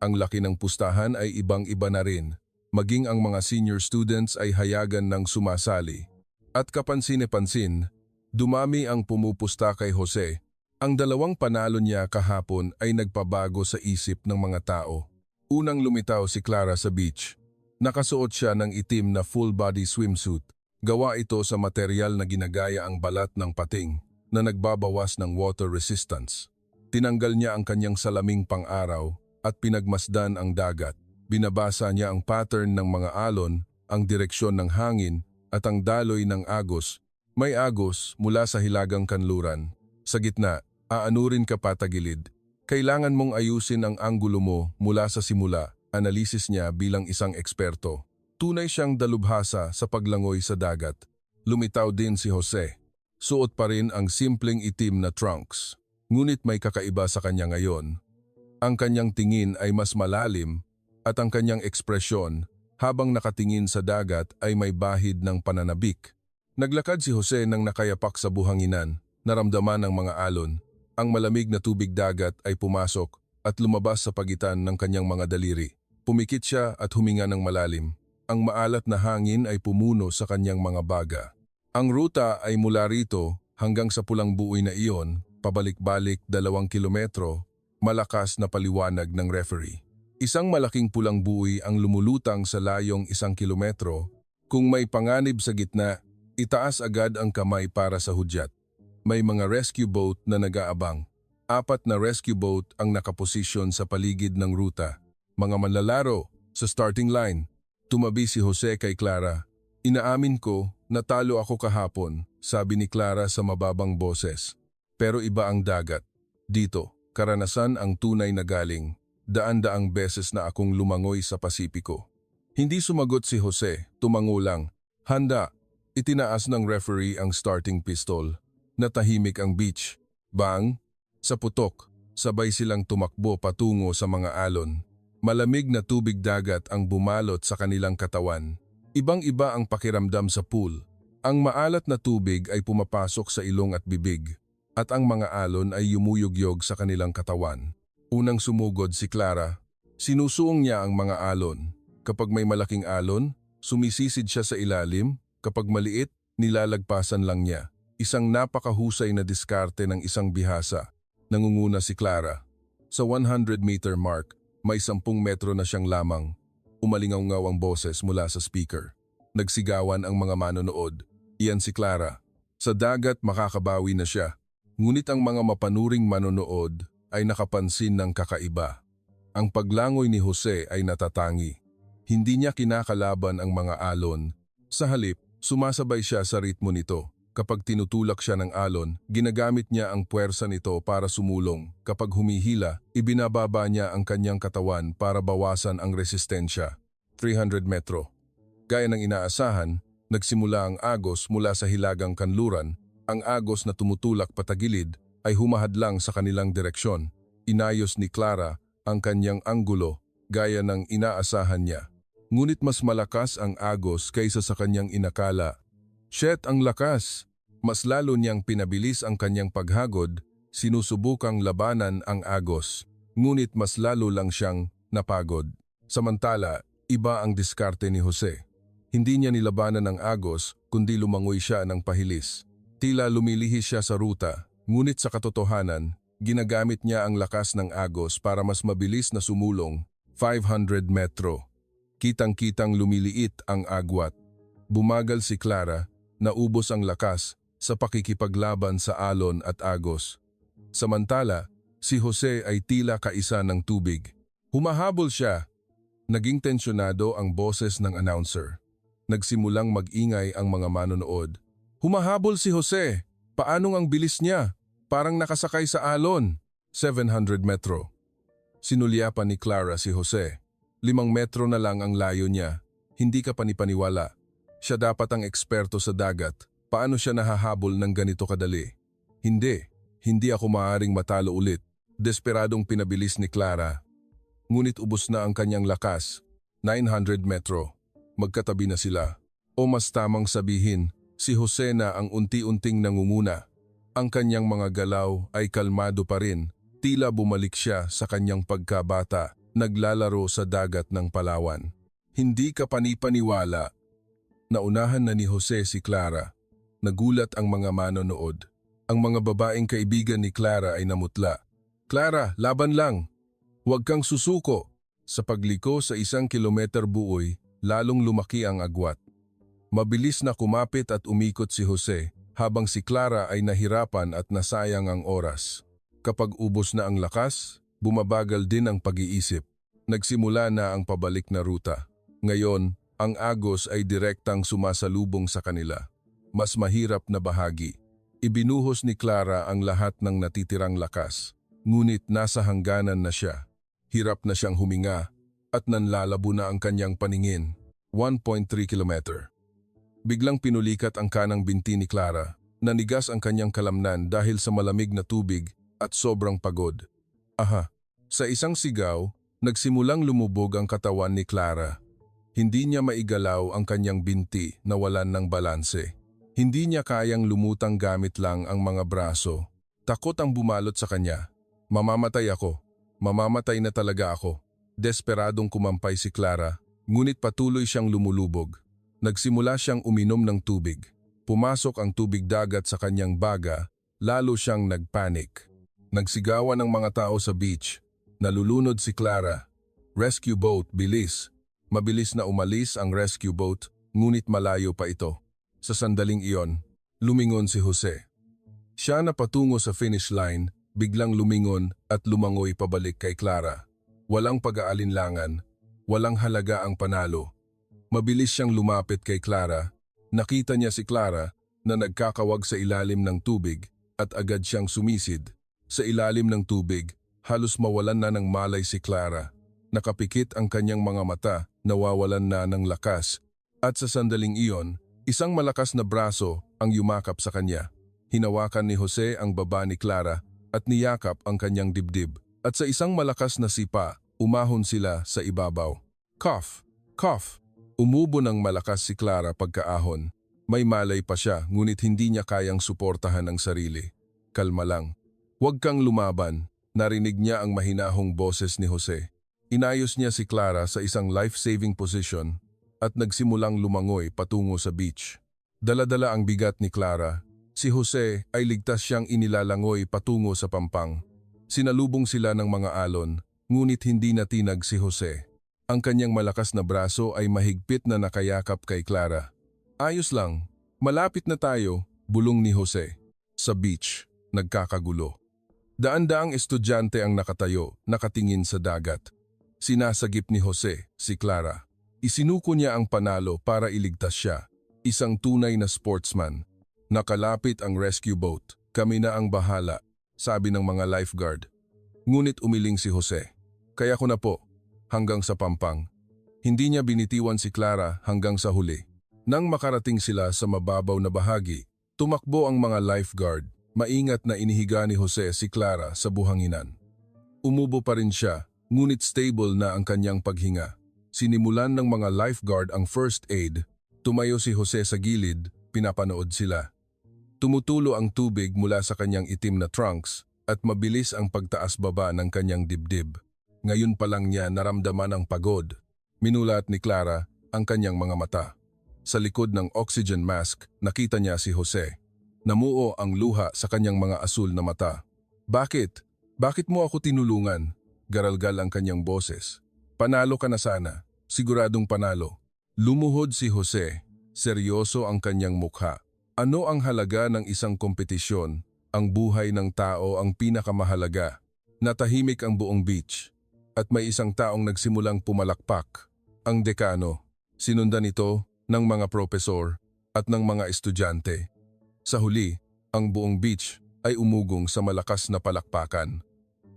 Ang laki ng pustahan ay ibang-iba na rin. Maging ang mga senior students ay hayagan ng sumasali. At kapansin-pansin, dumami ang pumupusta kay Jose. Ang 2 panalo niya kahapon ay nagpabago sa isip ng mga tao. Unang lumitaw si Clara sa beach. Nakasuot siya ng itim na full-body swimsuit. Gawa ito sa material na ginagaya ang balat ng pating na nagbabawas ng water resistance. Tinanggal niya ang kanyang salaming pang-araw at pinagmasdan ang dagat. Binabasa niya ang pattern ng mga alon, ang direksyon ng hangin at ang daloy ng agos. May agos mula sa hilagang kanluran. Sa gitna, aanurin ka patagilid. Kailangan mong ayusin ang anggulo mo mula sa simula. Analisis niya bilang isang eksperto. Tunay siyang dalubhasa sa paglangoy sa dagat. Lumitaw din si Jose. Suot pa rin ang simpleng itim na trunks. Ngunit may kakaiba sa kanya ngayon. Ang kanyang tingin ay mas malalim at ang kanyang ekspresyon habang nakatingin sa dagat ay may bahid ng pananabik. Naglakad si Jose nang nakayapak sa buhanginan, naramdaman ng mga alon. Ang malamig na tubig dagat ay pumasok at lumabas sa pagitan ng kanyang mga daliri. Pumikit siya at huminga ng malalim. Ang maalat na hangin ay pumuno sa kanyang mga baga. Ang ruta ay mula rito hanggang sa pulang buoy na iyon, pabalik-balik 2 kilometro, malakas na paliwanag ng referee. Isang malaking pulang buoy ang lumulutang sa layong 1 kilometro. Kung may panganib sa gitna, itaas agad ang kamay para sa hudyat. May mga rescue boat na nag-aabang. 4 na rescue boat ang nakaposisyon sa paligid ng ruta. Mga manlalaro, sa starting line. Tumabi si Jose kay Clara. Inaamin ko, natalo ako kahapon, sabi ni Clara sa mababang boses. Pero iba ang dagat. Dito, karanasan ang tunay na galing. Daan-daang beses na akong lumangoy sa Pasipiko. Hindi sumagot si Jose, tumango lang. Handa. Itinaas ng referee ang starting pistol. Natahimik ang beach. Bang! Sa putok, sabay silang tumakbo patungo sa mga alon. Malamig na tubig dagat ang bumalot sa kanilang katawan. Ibang-iba ang pakiramdam sa pool. Ang maalat na tubig ay pumapasok sa ilong at bibig, at ang mga alon ay yumuyugyog sa kanilang katawan. Unang sumugod si Clara. Sinusuong niya ang mga alon. Kapag may malaking alon, sumisisid siya sa ilalim. Kapag maliit, nilalagpasan lang niya. Isang napakahusay na diskarte ng isang bihasa. Nangunguna si Clara. Sa 100-meter mark, may 10 metro na siyang lamang. Umalingaw-ngaw ang boses mula sa speaker. Nagsigawan ang mga manonood. Iyan si Clara. Sa dagat makakabawi na siya. Ngunit ang mga mapanuring manonood ay nakapansin ng kakaiba. Ang paglangoy ni Jose ay natatangi. Hindi niya kinakalaban ang mga alon. Sa halip, sumasabay siya sa ritmo nito. Kapag tinutulak siya ng alon, ginagamit niya ang puwersa nito para sumulong. Kapag humihila, ibinababa niya ang kanyang katawan para bawasan ang resistensya. 300 metro. Gaya ng inaasahan, nagsimula ang agos mula sa hilagang kanluran. Ang agos na tumutulak patagilid ay humahadlang sa kanilang direksyon. Inayos ni Clara ang kanyang anggulo gaya ng inaasahan niya. Ngunit mas malakas ang agos kaysa sa kanyang inakala. Shit, ang lakas! Mas lalo niyang pinabilis ang kanyang paghagod, sinusubukang labanan ang agos. Ngunit mas lalo lang siyang napagod. Samantala, iba ang diskarte ni Jose. Hindi niya nilabanan ang agos, kundi lumangoy siya ng pahilis. Tila lumilihis siya sa ruta, ngunit sa katotohanan, Ginagamit niya ang lakas ng agos para mas mabilis na sumulong, 500 metro. Kitang-kitang lumiliit ang agwat. Bumagal si Clara, naubos ang lakas sa pakikipaglaban sa alon at agos. Samantala, si Jose ay tila kaisa ng tubig. Humahabol siya. Naging tensyonado ang boses ng announcer. Nagsimulang mag-ingay ang mga manonood. Humahabol si Jose. Paanong ang bilis niya? Parang nakasakay sa alon. 700 metro. Sinulyapan ni Clara si Jose. 5 metro na lang ang layo niya. Hindi ka panipaniwala. Siya dapat ang eksperto sa dagat. Paano siya nahahabol ng ganito kadali? Hindi ako maaaring matalo ulit. Desperadong pinabilis ni Clara. Ngunit ubos na ang kanyang lakas. 900 metro. Magkatabi na sila. O mas tamang sabihin, si Jose na ang unti-unting nangunguna. Ang kanyang mga galaw ay kalmado pa rin. Tila bumalik siya sa kanyang pagkabata, naglalaro sa dagat ng Palawan. Hindi ka panipaniwala. Naunahan na ni Jose si Clara. Nagulat ang mga manonood. Ang mga babaeng kaibigan ni Clara ay namutla. Clara, laban lang! Huwag kang susuko. Sa pagliko sa 1 kilometer buoy, lalong lumaki ang agwat. Mabilis na kumapit at umikot si Jose, habang si Clara ay nahirapan at nasayang ang oras. Kapag ubos na ang lakas, bumabagal din ang pag-iisip. Nagsimula na ang pabalik na ruta. Ngayon, ang agos ay direktang sumasalubong sa kanila. Mas mahirap na bahagi. Ibinuhos ni Clara ang lahat ng natitirang lakas. Ngunit nasa hangganan na siya. Hirap na siyang huminga at nanlalabo na ang kanyang paningin. 1.3 kilometer. Biglang pinulikat ang kanang binti ni Clara. Nanigas ang kanyang kalamnan dahil sa malamig na tubig at sobrang pagod. Sa isang sigaw, nagsimulang lumubog ang katawan ni Clara. Hindi niya maigalaw ang kanyang binti na walan ng balanse. Hindi niya kayang lumutang gamit lang ang mga braso. Takot ang bumalot sa kanya. Mamamatay ako. Mamamatay na talaga ako. Desperadong kumampay si Clara, ngunit patuloy siyang lumulubog. Nagsimula siyang uminom ng tubig. Pumasok ang tubig dagat sa kanyang baga, lalo siyang nagpanik. Nagsigawan ang mga tao sa beach. Nalulunod si Clara. Rescue boat, bilis. Mabilis na umalis ang rescue boat, ngunit malayo pa ito. Sa sandaling iyon, lumingon si Jose. Siya na patungo sa finish line, biglang lumingon at lumangoy pabalik kay Clara. Walang pag-aalinlangan, walang halaga ang panalo. Mabilis siyang lumapit kay Clara. Nakita niya si Clara na nagkakawag sa ilalim ng tubig at agad siyang sumisid. Sa ilalim ng tubig, halos mawalan na ng malay si Clara. Nakapikit ang kanyang mga mata, nawawalan na ng lakas. At sa sandaling iyon, isang malakas na braso ang yumakap sa kanya. Hinawakan ni Jose ang baba ni Clara at niyakap ang kanyang dibdib. At sa isang malakas na sipa, umahon sila sa ibabaw. Cough! Cough! Umubo ng malakas si Clara pagkaahon. May malay pa siya, ngunit hindi niya kayang suportahan ang sarili. Kalma lang. Huwag kang lumaban. Narinig niya ang mahinahong boses ni Jose. Inayos niya si Clara sa isang life-saving position at nagsimulang lumangoy patungo sa beach. Dala-dala ang bigat ni Clara. Si Jose ay ligtas siyang inilalangoy patungo sa pampang. Sinalubong sila ng mga alon, ngunit hindi natinag si Jose. Ang kanyang malakas na braso ay mahigpit na nakayakap kay Clara. Ayos lang, malapit na tayo, bulong ni Jose. Sa beach, nagkakagulo. Daan-daang estudyante ang nakatayo, nakatingin sa dagat. Sinasagip ni Jose, si Clara. Isinuko niya ang panalo para iligtas siya. Isang tunay na sportsman. Nakalapit ang rescue boat. Kami na ang bahala, sabi ng mga lifeguard. Ngunit umiling si Jose. Kaya ko na po, hanggang sa pampang. Hindi niya binitiwan si Clara hanggang sa huli. Nang makarating sila sa mababaw na bahagi, tumakbo ang mga lifeguard. Maingat na inihiga ni Jose si Clara sa buhanginan. Umubo pa rin siya, ngunit stable na ang kanyang paghinga. Sinimulan ng mga lifeguard ang first aid. Tumayo si Jose sa gilid, pinapanood sila. Tumutulo ang tubig mula sa kanyang itim na trunks at mabilis ang pagtaas-baba ng kanyang dibdib. Ngayon pa lang niya naramdaman ang pagod. Minulat ni Clara ang kanyang mga mata. Sa likod ng oxygen mask, nakita niya si Jose. Namuo ang luha sa kanyang mga asul na mata. Bakit? Bakit mo ako tinulungan? Garalgal ang kanyang boses. Panalo ka na sana. Siguradong panalo. Lumuhod si Jose. Seryoso ang kanyang mukha. Ano ang halaga ng isang kompetisyon? Ang buhay ng tao ang pinakamahalaga. Natahimik ang buong beach. At may isang taong nagsimulang pumalakpak. Ang dekano. Sinundan ito ng mga propesor at ng mga estudyante. Sa huli, ang buong beach ay umugong sa malakas na palakpakan.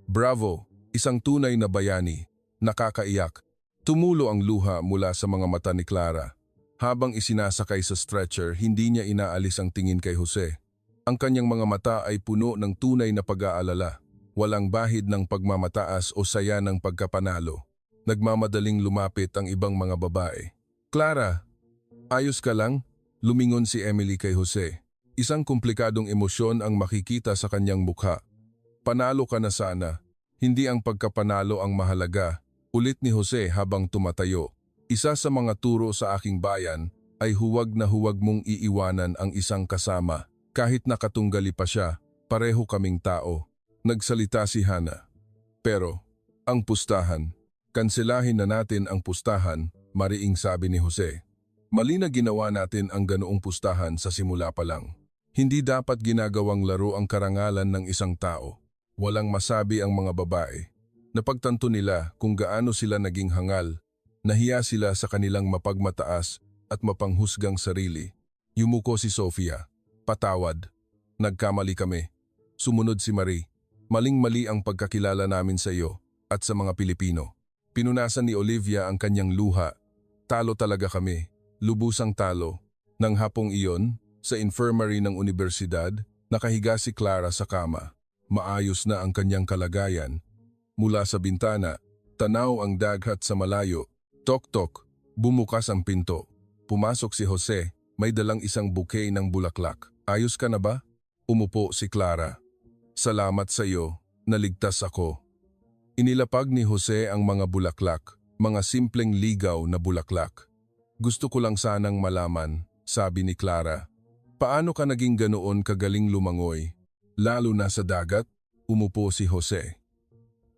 Bravo! Isang tunay na bayani. Nakakaiyak. Tumulo ang luha mula sa mga mata ni Clara. Habang isinasakay sa stretcher, hindi niya inaalis ang tingin kay Jose. Ang kanyang mga mata ay puno ng tunay na pag-aalala. Walang bahid ng pagmamataas o saya ng pagkapanalo. Nagmamadaling lumapit ang ibang mga babae. Clara, ayos ka lang? Lumingon si Emily kay Jose. Isang komplikadong emosyon ang makikita sa kanyang mukha. Panalo ka na sana. Hindi ang pagkapanalo ang mahalaga. Ulit ni Jose habang tumatayo. Isa sa mga turo sa aking bayan ay huwag na huwag mong iiwanan ang isang kasama. Kahit nakatunggali pa siya, pareho kaming tao. Nagsalita si Hana. Pero, ang pustahan. Kanselahin na natin ang pustahan, mariing sabi ni Jose. Mali na ginawa natin ang ganoong pustahan sa simula pa lang. Hindi dapat ginagawang laro ang karangalan ng isang tao. Walang masabi ang mga babae. Napagtanto nila kung gaano sila naging hangal. Nahiya sila sa kanilang mapagmataas at mapanghusgang sarili. Yumuko si Sofia. Patawad. Nagkamali kami. Sumunod si Marie. Maling-mali ang pagkakilala namin sa iyo at sa mga Pilipino. Pinunasan ni Olivia ang kanyang luha. Talo talaga kami. Lubusang talo. Nang hapong iyon, sa infirmary ng universidad, nakahiga si Clara sa kama. Maayos na ang kanyang kalagayan. Mula sa bintana, tanaw ang dagat sa malayo. Tok-tok, bumukas ang pinto. Pumasok si Jose, may dalang isang bouquet ng bulaklak. Ayos ka na ba? Umupo si Clara. Salamat sa iyo, naligtas ako. Inilapag ni Jose ang mga bulaklak, mga simpleng ligaw na bulaklak. Gusto ko lang sanang malaman, sabi ni Clara. Paano ka naging ganoon kagaling lumangoy? Lalo na sa dagat? Umupo si Jose.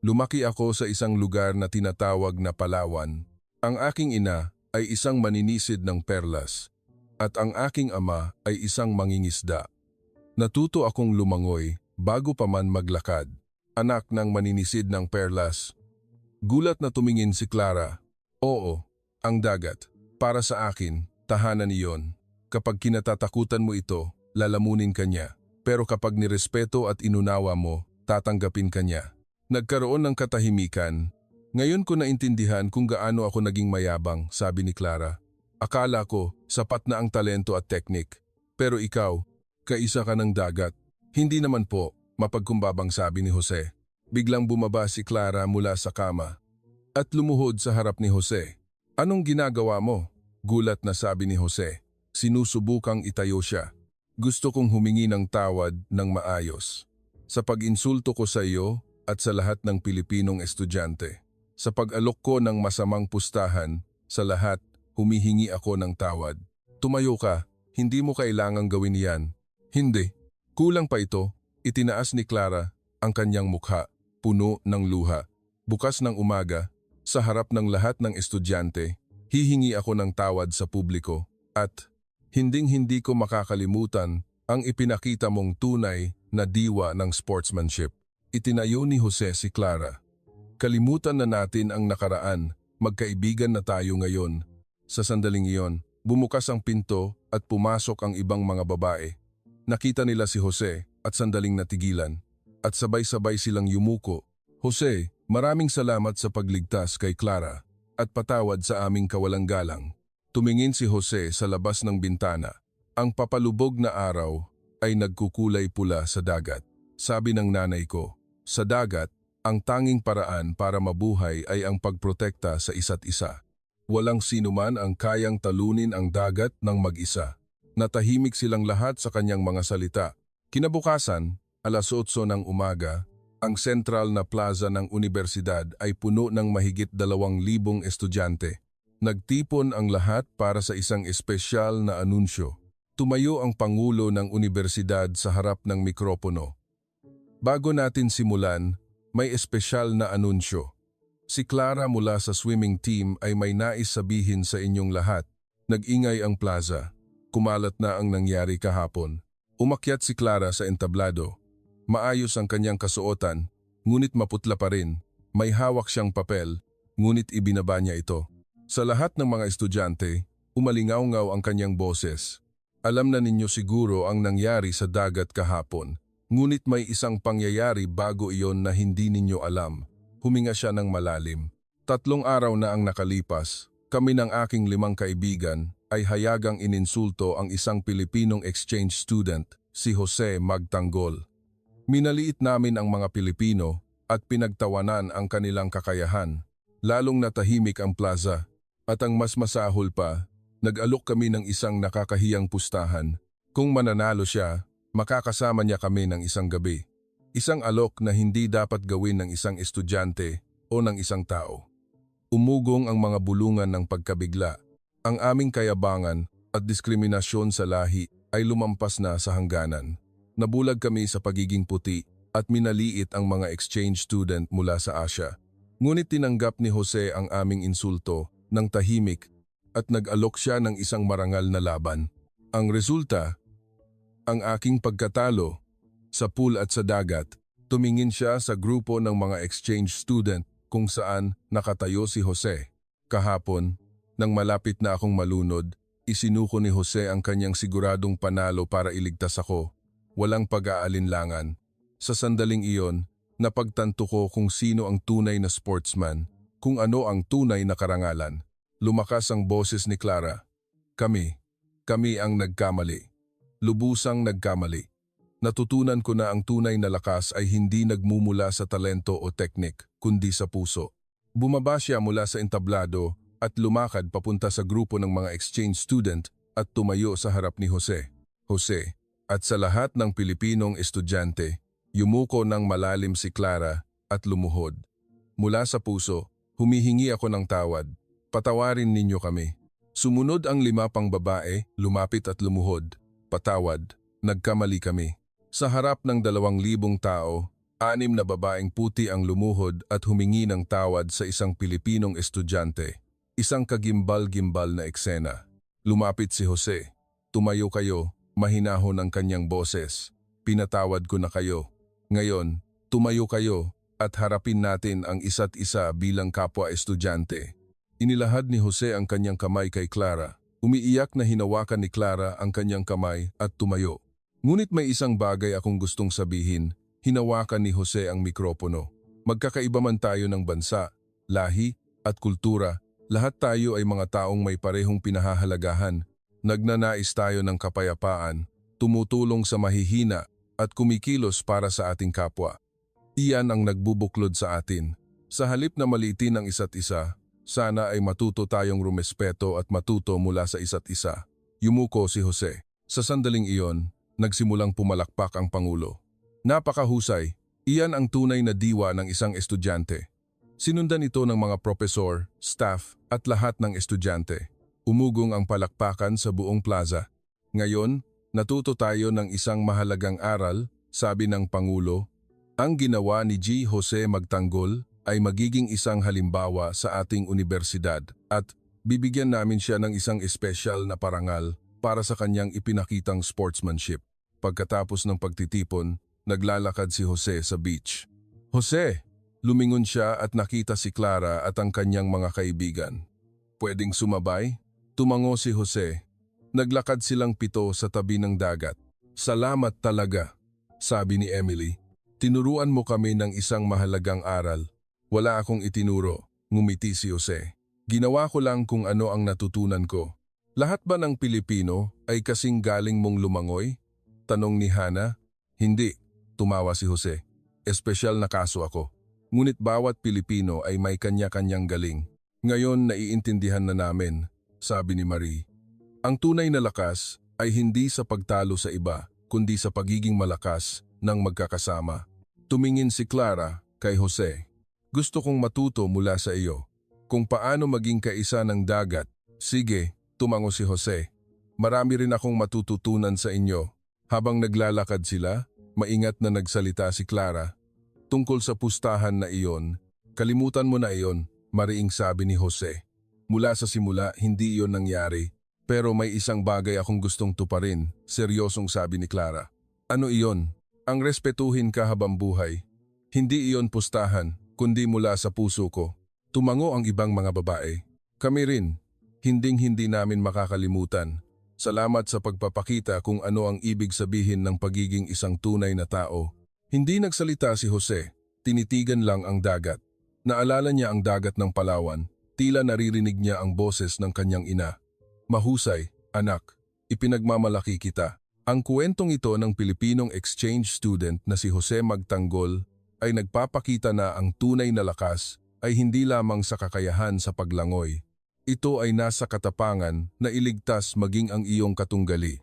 Lumaki ako sa isang lugar na tinatawag na Palawan. Ang aking ina ay isang maninisid ng perlas at ang aking ama ay isang mangingisda. Natuto akong lumangoy bago pa man maglakad, anak ng maninisid ng perlas. Gulat na tumingin si Clara. Oo, ang dagat. Para sa akin, tahanan iyon. Kapag kinatatakutan mo ito, lalamunin ka niya. Pero kapag nirespeto at inunawa mo, tatanggapin ka niya. Nagkaroon ng katahimikan. Ngayon ko naintindihan kung gaano ako naging mayabang, sabi ni Clara. Akala ko, sapat na ang talento at teknik. Pero ikaw, kaisa ka ng dagat. Hindi naman po, mapagkumbabang sabi ni Jose. Biglang bumaba si Clara mula sa kama at lumuhod sa harap ni Jose. Anong ginagawa mo? Gulat na sabi ni Jose. Sinusubukang itayo siya. Gusto kong humingi ng tawad ng maayos. Sa pag-insulto ko sa iyo at sa lahat ng Pilipinong estudyante. Sa pag-alok ko ng masamang pustahan, sa lahat, humihingi ako ng tawad. Tumayo ka, hindi mo kailangang gawin yan. Hindi. Kulang pa ito, itinaas ni Clara ang kanyang mukha, puno ng luha. Bukas ng umaga, sa harap ng lahat ng estudyante, hihingi ako ng tawad sa publiko at hinding-hindi ko makakalimutan ang ipinakita mong tunay na diwa ng sportsmanship. Itinayo ni Jose si Clara. Kalimutan na natin ang nakaraan, magkaibigan na tayo ngayon. Sa sandaling iyon, bumukas ang pinto at pumasok ang ibang mga babae. Nakita nila si Jose at sandaling natigilan. At sabay-sabay silang yumuko. Jose, maraming salamat sa pagligtas kay Clara at patawad sa aming kawalang galang. Tumingin si Jose sa labas ng bintana. Ang papalubog na araw ay nagkukulay pula sa dagat. Sabi ng nanay ko, sa dagat, ang tanging paraan para mabuhay ay ang pagprotekta sa isa't isa. Walang sinuman ang kayang talunin ang dagat ng mag-isa. Natahimik silang lahat sa kanyang mga salita. Kinabukasan, alas 8 ng umaga, ang sentral na plaza ng universidad ay puno ng mahigit 2,000 estudyante. Nagtipon ang lahat para sa isang espesyal na anunsyo. Tumayo ang pangulo ng universidad sa harap ng mikropono. Bago natin simulan, may espesyal na anunsyo. Si Clara mula sa swimming team ay may nais sabihin sa inyong lahat. Nag-ingay ang plaza. Kumalat na ang nangyari kahapon. Umakyat si Clara sa entablado. Maayos ang kanyang kasuotan, ngunit maputla pa rin. May hawak siyang papel, ngunit ibinaba niya ito. Sa lahat ng mga estudyante, umalingaw-ngaw ang kanyang boses. Alam na ninyo siguro ang nangyari sa dagat kahapon, ngunit may isang pangyayari bago iyon na hindi ninyo alam. Huminga siya ng malalim. 3 araw na ang nakalipas, kami ng aking 5 kaibigan ay hayagang ininsulto ang isang Pilipinong exchange student, si Jose Magtanggol. Minaliit namin ang mga Pilipino at pinagtawanan ang kanilang kakayahan. Lalong natahimik ang plaza at ang mas masahol pa, nag-alok kami ng isang nakakahiyang pustahan. Kung mananalo siya, makakasama niya kami ng isang gabi. Isang alok na hindi dapat gawin ng isang estudyante o ng isang tao. Umugong ang mga bulungan ng pagkabigla. Ang aming kayabangan at diskriminasyon sa lahi ay lumampas na sa hangganan. Nabulag kami sa pagiging puti at minaliit ang mga exchange student mula sa Asia. Ngunit tinanggap ni Jose ang aming insulto ng tahimik at nag-alok siya ng isang marangal na laban. Ang resulta, ang aking pagkatalo. Sa pool at sa dagat, tumingin siya sa grupo ng mga exchange student kung saan nakatayo si Jose. Kahapon, nang malapit na akong malunod, isinuko ni Jose ang kanyang siguradong panalo para iligtas ako. Walang pag-aalinlangan. Sa sandaling iyon, napagtanto ko kung sino ang tunay na sportsman, kung ano ang tunay na karangalan. Lumakas ang boses ni Clara. Kami ang nagkamali. Lubusang nagkamali. Natutunan ko na ang tunay na lakas ay hindi nagmumula sa talento o teknik, kundi sa puso. Bumaba siya mula sa entablado at lumakad papunta sa grupo ng mga exchange student at tumayo sa harap ni Jose. Jose, at sa lahat ng Pilipinong estudyante, yumuko ng malalim si Clara at lumuhod. Mula sa puso, humihingi ako ng tawad. Patawarin ninyo kami. Sumunod ang 5 pang babae, lumapit at lumuhod. Patawad, nagkamali kami. Sa harap ng 2,000 tao, 6 na babaeng puti ang lumuhod at humingi ng tawad sa isang Pilipinong estudyante. Isang kagimbal-gimbal na eksena. Lumapit si Jose. Tumayo kayo, mahinahon ang kanyang boses. Pinatawad ko na kayo. Ngayon, tumayo kayo at harapin natin ang isa't isa bilang kapwa estudyante. Inilahad ni Jose ang kanyang kamay kay Clara. Umiiyak na hinawakan ni Clara ang kanyang kamay at tumayo. Ngunit may isang bagay akong gustong sabihin. Hinawakan ni Jose ang mikropono. Magkakaiba man tayo ng bansa, lahi at kultura, lahat tayo ay mga taong may parehong pinahahalagahan. Nagnanais tayo ng kapayapaan, tumutulong sa mahihina at kumikilos para sa ating kapwa. Iyan ang nagbubuklod sa atin. Sa halip na maliitin ang isa't isa, sana ay matuto tayong rumespeto at matuto mula sa isa't isa. Yumuko si Jose. Sa sandaling iyon, nagsimulang pumalakpak ang Pangulo. Napakahusay, iyan ang tunay na diwa ng isang estudyante. Sinundan ito ng mga propesor, staff at lahat ng estudyante. Umugong ang palakpakan sa buong plaza. Ngayon, natuto tayo ng isang mahalagang aral, sabi ng Pangulo. Ang ginawa ni G. Jose Magtanggol ay magiging isang halimbawa sa ating universidad at bibigyan namin siya ng isang espesyal na parangal para sa kanyang ipinakitang sportsmanship. Pagkatapos ng pagtitipon, naglalakad si Jose sa beach. Jose! Lumingon siya at nakita si Clara at ang kanyang mga kaibigan. Pwedeng sumabay? Tumango si Jose. Naglakad silang 7 sa tabi ng dagat. Salamat talaga, sabi ni Emily. Tinuruan mo kami ng isang mahalagang aral. Wala akong itinuro, ngumiti si Jose. Ginawa ko lang kung ano ang natutunan ko. Lahat ba ng Pilipino ay kasing galing mong lumangoy? Tanong ni Hana. Hindi, tumawa si Jose. Espesyal na kaso ako. Ngunit bawat Pilipino ay may kanya-kanyang galing. Ngayon naiintindihan na namin, sabi ni Marie. Ang tunay na lakas ay hindi sa pagtalo sa iba, kundi sa pagiging malakas ng magkakasama. Tumingin si Clara kay Jose. Gusto kong matuto mula sa iyo. Kung paano maging kaisa ng dagat. Sige, tumango si Jose. Marami rin akong matututunan sa inyo. Habang naglalakad sila, maingat na nagsalita si Clara. Tungkol sa pustahan na iyon, kalimutan mo na iyon, mariing sabi ni Jose. Mula sa simula, hindi iyon nangyari. Pero may isang bagay akong gustong tuparin, seryosong sabi ni Clara. Ano iyon? Ang respetuhin ka habang buhay. Hindi iyon pustahan, kundi mula sa puso ko. Tumango ang ibang mga babae. Kami rin. Hinding-hindi namin makakalimutan. Salamat sa pagpapakita kung ano ang ibig sabihin ng pagiging isang tunay na tao. Hindi nagsalita si Jose, tinitigan lang ang dagat. Naalala niya ang dagat ng Palawan, tila naririnig niya ang boses ng kanyang ina. Mahusay, anak, ipinagmamalaki kita. Ang kwentong ito ng Pilipinong exchange student na si Jose Magtanggol ay nagpapakita na ang tunay na lakas ay hindi lamang sa kakayahan sa paglangoy. Ito ay nasa katapangan na iligtas maging ang iyong katunggali.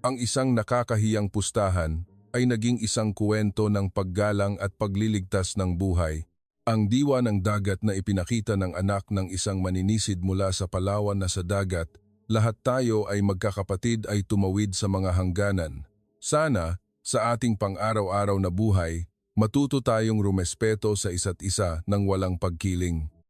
Ang isang nakakahiyang pustahan ay naging isang kwento ng paggalang at pagliligtas ng buhay. Ang diwa ng dagat na ipinakita ng anak ng isang maninisid mula sa Palawan na sa dagat, lahat tayo ay magkakapatid ay tumawid sa mga hangganan. Sana, sa ating pang-araw-araw na buhay, matuto tayong rumespeto sa isa't isa ng walang pagkiling.